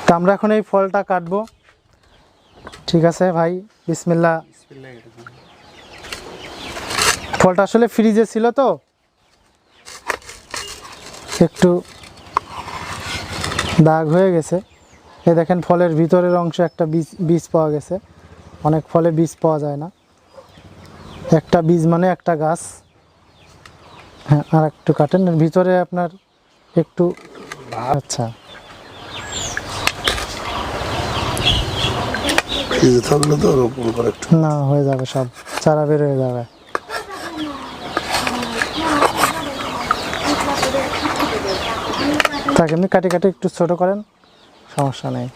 তো আমরা এখন এই ফলটা কাটবো। ঠিক আছে ভাই, বিসমিল্লাহ। ফলটা আসলে ফ্রিজে ছিল তো একটু দাগ হয়ে গেছে। এই দেখেন ফলের ভিতরের অংশ একটা বীজ পাওয়া গেছে। অনেক ফলে বীজ পাওয়া যায় না, একটা বীজ মানে একটা গাছ। হ্যাঁ, আর একটু কাটেন, এর ভিতরে আপনার একটু আচ্ছা না হয়ে যাবে, সব চারা বের হয়ে যাবে। তাকে এমনি কাটি কাটি একটু ছোট করেন, সমস্যা নেই।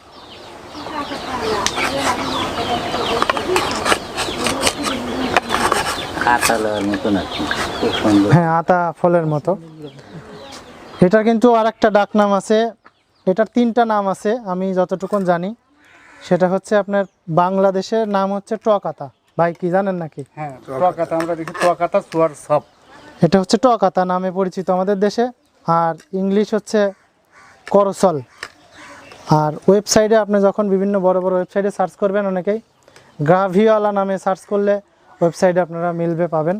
হ্যাঁ, আতা ফলের মতো। এটার কিন্তু আর একটা ডাক নাম আছে, এটার 3টা নাম আছে আমি যতটুকুন জানি। সেটা হচ্ছে আপনার বাংলাদেশের নাম হচ্ছে টক আতা। ভাই কি জানেন নাকি? হ্যাঁ, টক আতা আমরা দেখি, টক আতা সুয়ার সব। এটা হচ্ছে টক আতা নামে পরিচিত আমাদের দেশে, আর ইংলিশ হচ্ছে করসল। আর ওয়েবসাইটে আপনি যখন বিভিন্ন বড় বড় ওয়েবসাইটে সার্চ করবেন, অনেকেই গ্রাভিওলা নামে সার্চ করলে ওয়েবসাইটে আপনারা মিলবে, পাবেন।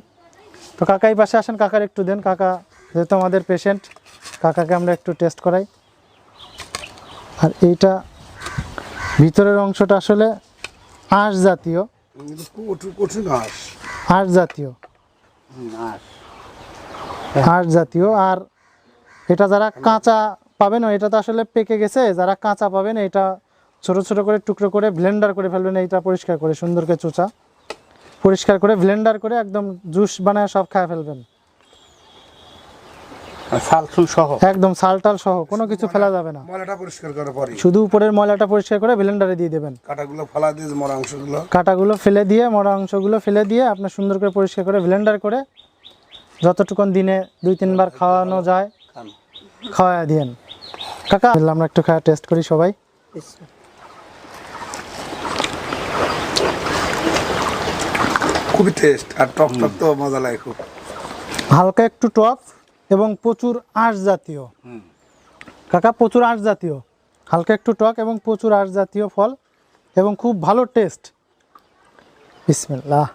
তো কাকাই পাশে আসেন, কাকার একটু দেন। কাকা যেহেতু আমাদের পেশেন্ট, কাকাকে আমরা একটু টেস্ট করাই। আর এইটা ভিতরের অংশটা আসলে আঁশ জাতীয়, আঁশ জাতীয়, আঁশ জাতীয়। আর এটা যারা কাঁচা পাবেন, এটা তো আসলে পেকে গেছে, যারা কাঁচা পাবেন এটা ছোট ছোট করে টুকরো করে ব্লেন্ডার করে ফেলবেন। এইটা পরিষ্কার করে সুন্দর করে চোচা পরিষ্কার করে ব্লেন্ডার করে একদম জুস বানায় সব খায় ফেলবেন, সালসুল সহ, একদম সালটাল সহ, কোনো কিছু ফেলা যাবে না। ময়লাটা পরিষ্কার করার পরে শুধু উপরের ময়লাটা পরিষ্কার করে ব্লেন্ডারে দিয়ে দেবেন। কাটাগুলো ফেলা দিয়ে মরা অংশগুলো, কাটাগুলো ফেলে দিয়ে, মরা অংশগুলো ফেলে দিয়ে আপনার সুন্দর করে পরিষ্কার করে ব্লেন্ডার করে যতটুকুন দিনে 2-3 বার খাওয়ানো যায় খাওয়া দিয়েন। কাকা আমরা একটু খাওয়া টেস্ট করি সবাই। খুবই টেস্ট, আর টক টক তো মজা লাগে খুব। হালকা একটু টক এবং প্রচুর আঁশ জাতীয়। কাকা প্রচুর আঁশ জাতীয়, হালকা একটু টক এবং প্রচুর আঁশ জাতীয় ফল এবং খুব ভালো টেস্ট। বিসমিল্লাহ।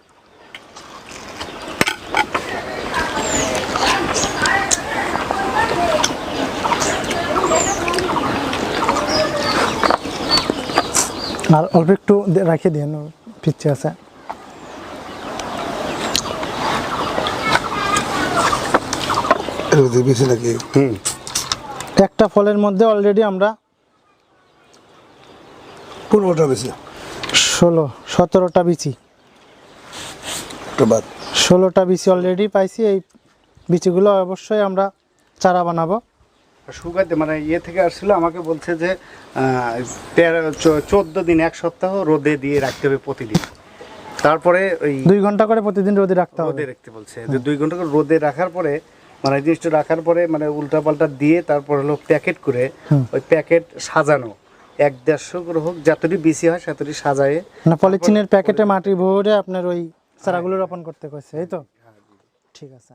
আর অল্প একটু রেখে দিন, পিচ্ছে আছে। বেশি নাকি? একটা ফলের মধ্যে অলরেডি আমরা 15টা বেশি, 17টা বিচি, 16টা বিচি অলরেডি পাইছি। এই বিচিগুলো অবশ্যই আমরা চারা বানাবো। সুগার মানে ইয়ে থেকে আসছিল, আমাকে বলছে যে 14 দিন, 1 সপ্তাহ রোদে দিয়ে রাখতে হবে প্রতিদিন। তারপরে ওই 2 ঘন্টা করে প্রতিদিন রোদে রাখতে হবে। রোদে রাখতে বলছে যে 2 ঘন্টা করে রোদে রাখার পরে, মানে জিনিসটা রাখার পরে মানে উল্টা পাল্টা দিয়ে তারপর হলো প্যাকেট করে, ওই প্যাকেট সাজানো 1-150 করে হোক, যতটি বেশি হয় ততটি সাজায়ে, না পলিথিনের প্যাকেটে মাটি ভরে আপনার ওই চারাগুলো রোপণ করতে কইছে, এই তো? ঠিক আছে।